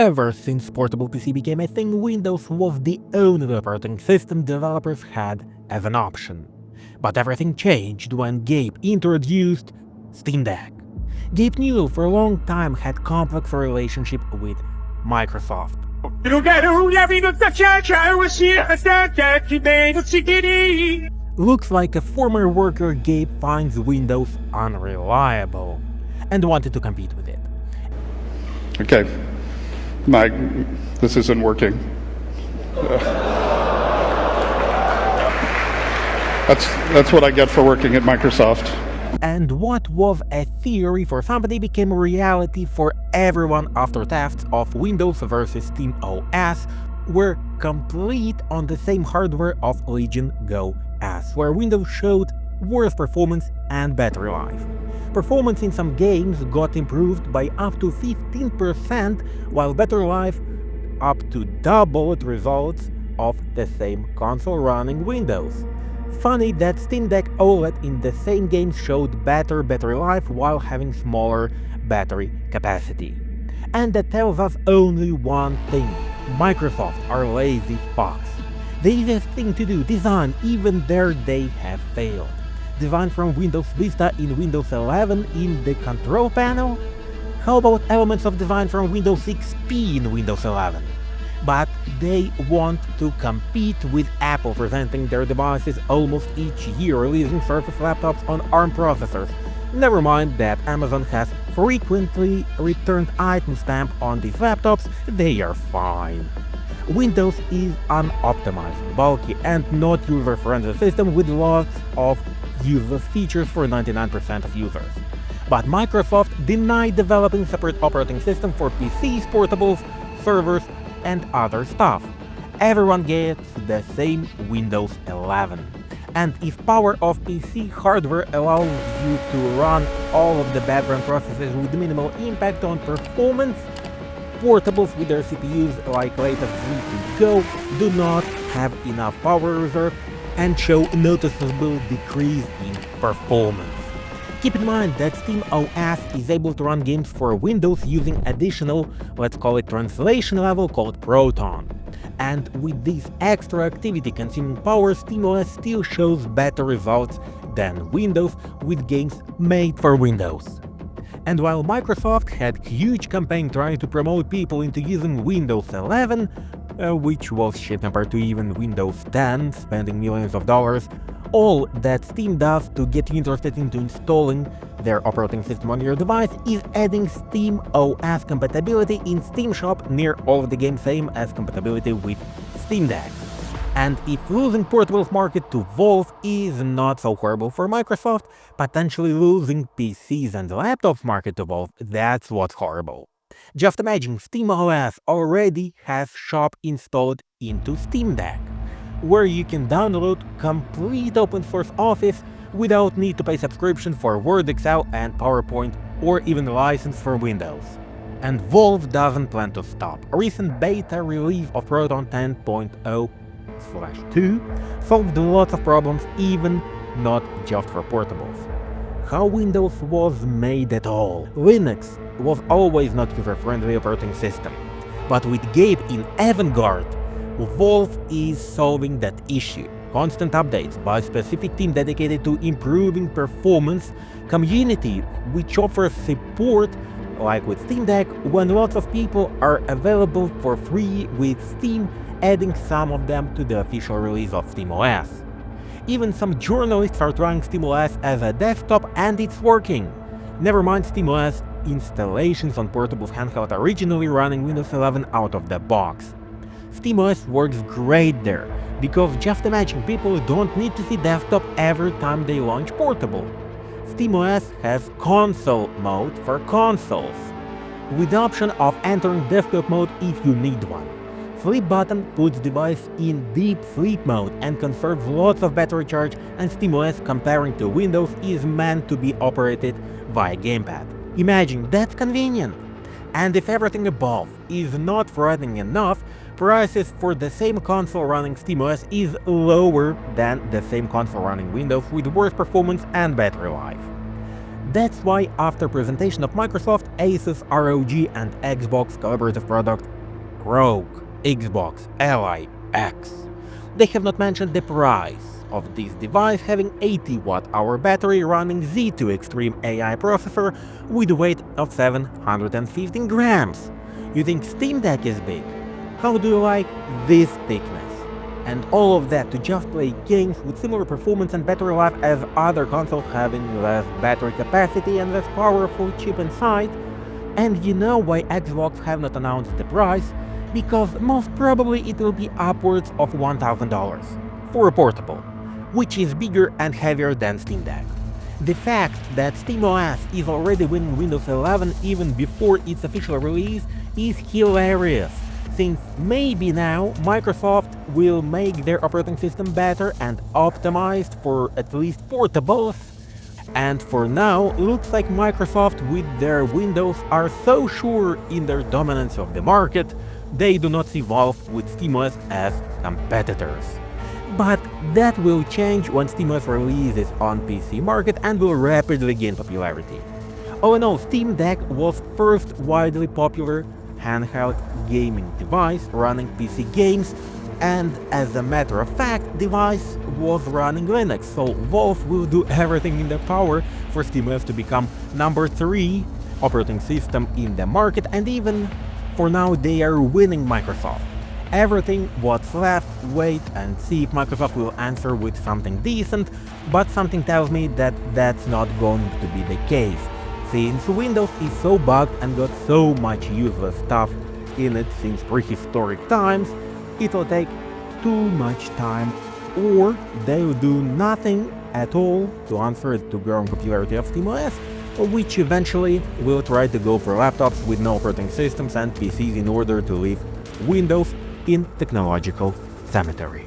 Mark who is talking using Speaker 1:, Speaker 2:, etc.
Speaker 1: Ever since portable PC became a thing, Windows was the only operating system developers had as an option. But everything changed when Gabe introduced Steam Deck. Gabe knew for a long time had complex relationship with Microsoft. Looks like a former worker Gabe finds Windows unreliable and wanted to compete with it.
Speaker 2: Okay, this isn't working. That's what I get for working at Microsoft.
Speaker 1: And what was a theory for somebody became a reality for everyone after tests of Windows versus SteamOS were complete on the same hardware of Legion Go S, where Windows showed worse performance and battery life. Performance in some games got improved by up to 15%, while battery life up to doubled results of the same console running Windows. Funny that Steam Deck OLED in the same game showed better battery life while having smaller battery capacity. And that tells us only one thing: Microsoft are lazy fucks. The easiest thing to do, design, even there they have failed. Design from Windows Vista in Windows 11 in the control panel? How about elements of design from Windows XP in Windows 11? But they want to compete with Apple, presenting their devices almost each year, releasing Surface laptops on ARM processors. Never mind that Amazon has frequently returned item stamp on these laptops, they are fine. Windows is unoptimized, bulky, and not user-friendly system with lots of useless features for 99% of users. But Microsoft denied developing separate operating system for PCs, portables, servers, and other stuff. Everyone gets the same Windows 11. And if power of PC hardware allows you to run all of the background processes with minimal impact on performance, portables with their CPUs like latest Z2 Go do not have enough power reserve and show noticeable decrease in performance. Keep in mind that SteamOS is able to run games for Windows using additional, let's call it translation level called Proton. And with this extra activity consuming power, SteamOS still shows better results than Windows with games made for Windows. And while Microsoft had a huge campaign trying to promote people into using Windows 11, which was shit compared to even Windows 10, spending millions of dollars, all that Steam does to get you interested into installing their operating system on your device is adding SteamOS compatibility in Steam Shop near all of the games, same as compatibility with Steam Deck. And if losing portables market to Valve is not so horrible for Microsoft, potentially losing PCs and laptops market to Valve, that's what's horrible. Just imagine SteamOS already has Shop installed into Steam Deck, where you can download complete open source Office without need to pay subscription for Word, Excel, and PowerPoint, or even a license for Windows. And Valve doesn't plan to stop. A recent beta release of Proton 10.0/2 solved lots of problems, even not just for portables. How Windows was made at all. Linux was always not user-friendly operating system. But with Gabe in Avangard, Valve is solving that issue. Constant updates by a specific team dedicated to improving performance, community which offers support like with Steam Deck when lots of people are available for free with Steam, adding some of them to the official release of SteamOS. Even some journalists are trying SteamOS as a desktop and it's working. Never mind SteamOS installations on portable handheld originally running Windows 11 out of the box. SteamOS works great there, because just imagine people don't need to see desktop every time they launch portable. SteamOS has console mode for consoles, with the option of entering desktop mode if you need one. Sleep button puts device in deep sleep mode and conserves lots of battery charge, and SteamOS comparing to Windows is meant to be operated via gamepad. Imagine, that's convenient! And if everything above is not frightening enough, prices for the same console running SteamOS is lower than the same console running Windows with worse performance and battery life. That's why after presentation of Microsoft, Asus ROG and Xbox collaborative product Rogue, Xbox, Ally, X. They have not mentioned the price of this device, having 80 Wh battery running Z2 Extreme AI processor with a weight of 715 grams. You think Steam Deck is big? How do you like this thickness? And all of that to just play games with similar performance and battery life as other consoles having less battery capacity and less powerful chip inside. And you know why Xbox have not announced the price? Because most probably it will be upwards of $1,000 for a portable, which is bigger and heavier than Steam Deck. The fact that SteamOS is already winning Windows 11 even before its official release is hilarious, since maybe now Microsoft will make their operating system better and optimized for at least portables. And for now, looks like Microsoft with their Windows are so sure in their dominance of the market, they do not see Valve with SteamOS as competitors. But that will change when SteamOS releases on PC market and will rapidly gain popularity. All in all, Steam Deck was first widely popular handheld gaming device running PC games, and as a matter of fact, device was running Linux, so Valve will do everything in their power for SteamOS to become number 3 operating system in the market, and even for now they are winning Microsoft. Everything what's left, wait and see if Microsoft will answer with something decent, but something tells me that that's not going to be the case, since Windows is so bugged and got so much useless stuff in it since prehistoric times, it will take too much time, or they will do nothing at all to answer the growing popularity of SteamOS, which eventually will try to go for laptops with no operating systems and PCs in order to leave Windows in technological cemetery.